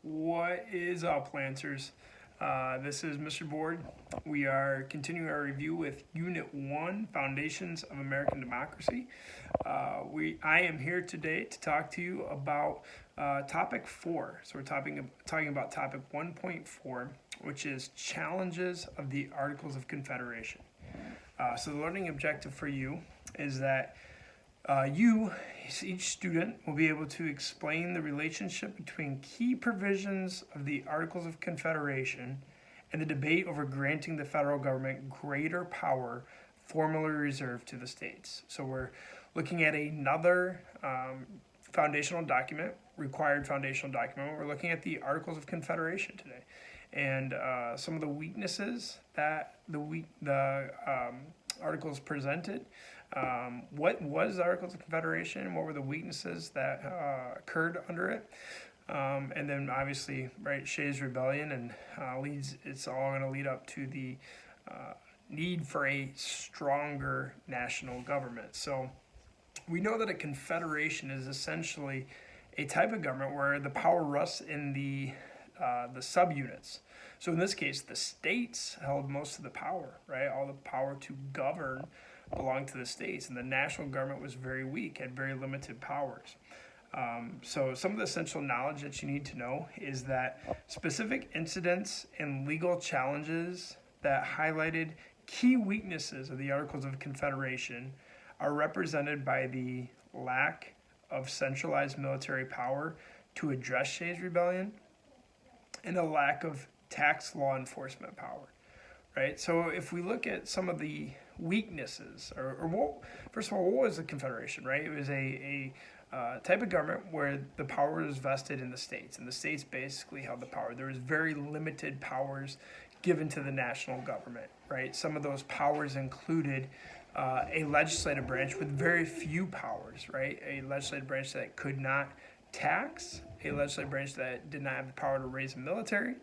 What is up, Lancers? This is Mr. Board. We are continuing our review with Unit 1, Foundations of American Democracy. I am here today to talk to you about Topic 4. So we're talking about Topic 1.4, which is Challenges of the Articles of Confederation. So the learning objective for you is that each student, will be able to explain the relationship between key provisions of the Articles of Confederation and the debate over granting the federal government greater power formerly reserved to the states. So we're looking at another foundational document, required foundational document. We're looking at the Articles of Confederation today, and some of the weaknesses that the articles presented. What was the Articles of Confederation? What were the weaknesses that occurred under it? And then obviously, right, Shays Rebellion, and it's all going to lead up to the need for a stronger national government. So we know that a confederation is essentially a type of government where the power rests in the subunits. So in this case, the states held most of the power, right? All the power to govern belonged to the states, and the national government was very weak, had very limited powers. So some of the essential knowledge that you need to know is that specific incidents and legal challenges that highlighted key weaknesses of the Articles of Confederation are represented by the lack of centralized military power to address Shays Rebellion and a lack of tax law enforcement power, right? So if we look at some of the weaknesses, first of all, what was the Confederation, right? It was a type of government where the power was vested in the states, and the states basically held the power. There was very limited powers given to the national government, right? Some of those powers included a legislative branch with very few powers, right? A legislative branch that could not tax, a legislative branch that did not have the power to raise a military,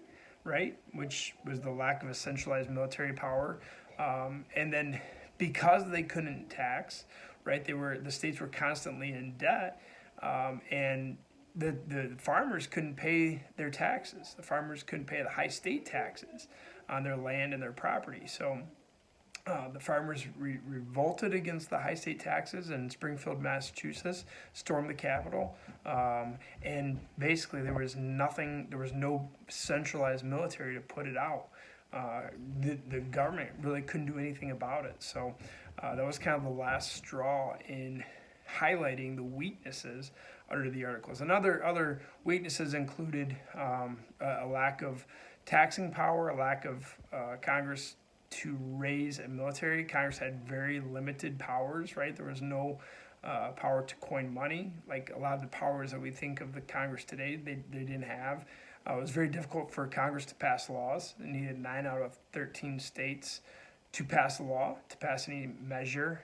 right? Which was the lack of a centralized military power. And then because they couldn't tax, right, the states were constantly in debt, and the farmers couldn't pay their taxes. The farmers couldn't pay the high state taxes on their land and their property. So the farmers revolted against the high state taxes in Springfield, Massachusetts, stormed the Capitol, and basically there was no centralized military to put it out. The government really couldn't do anything about it. So that was kind of the last straw in highlighting the weaknesses under the Articles. And other weaknesses included a lack of taxing power, a lack of Congress to raise a military. Congress had very limited powers, right? There was no power to coin money. Like a lot of the powers that we think of the Congress today, they didn't have. It was very difficult for Congress to pass laws. It needed 9 out of 13 states to pass a law, to pass any measure.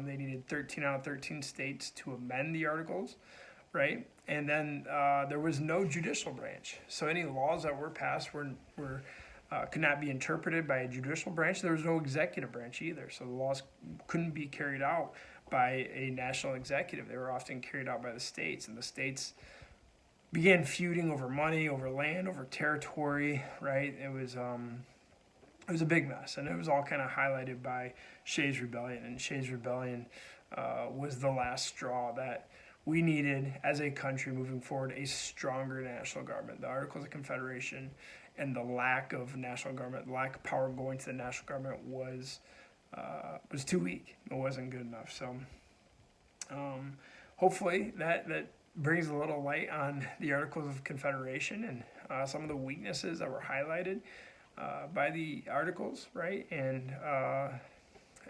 They needed 13 out of 13 states to amend the Articles, right? And then there was no judicial branch. So any laws that were passed could not be interpreted by a judicial branch. There was no executive branch either. So the laws couldn't be carried out by a national executive. They were often carried out by the states, and the states began feuding over money, over land, over territory, right? It was a big mess, and it was all kind of highlighted by Shays Rebellion. And Shays Rebellion was the last straw that we needed as a country moving forward, a stronger national government. The Articles of Confederation and the lack of national government, the lack of power going to the national government was too weak. It wasn't good enough. So hopefully that brings a little light on the Articles of Confederation and some of the weaknesses that were highlighted by the Articles, right? And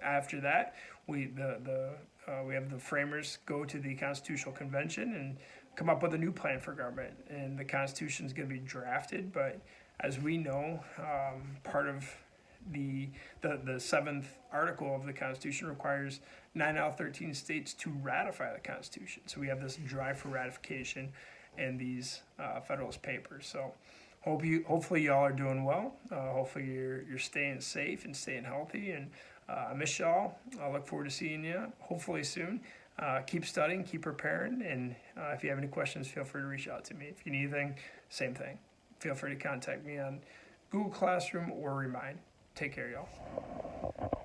after that, we have the framers go to the Constitutional Convention and come up with a new plan for government, and the Constitution is going to be drafted. But as we know, part of the 7th article of the Constitution requires 9 out of 13 states to ratify the Constitution. So we have this drive for ratification in these Federalist Papers. So hopefully y'all are doing well. Hopefully you're staying safe and staying healthy. And I miss y'all. I look forward to seeing you hopefully soon. Keep studying, keep preparing, and if you have any questions, feel free to reach out to me. If you need anything, same thing. feel free to contact me on Google Classroom or Remind. Take care, y'all.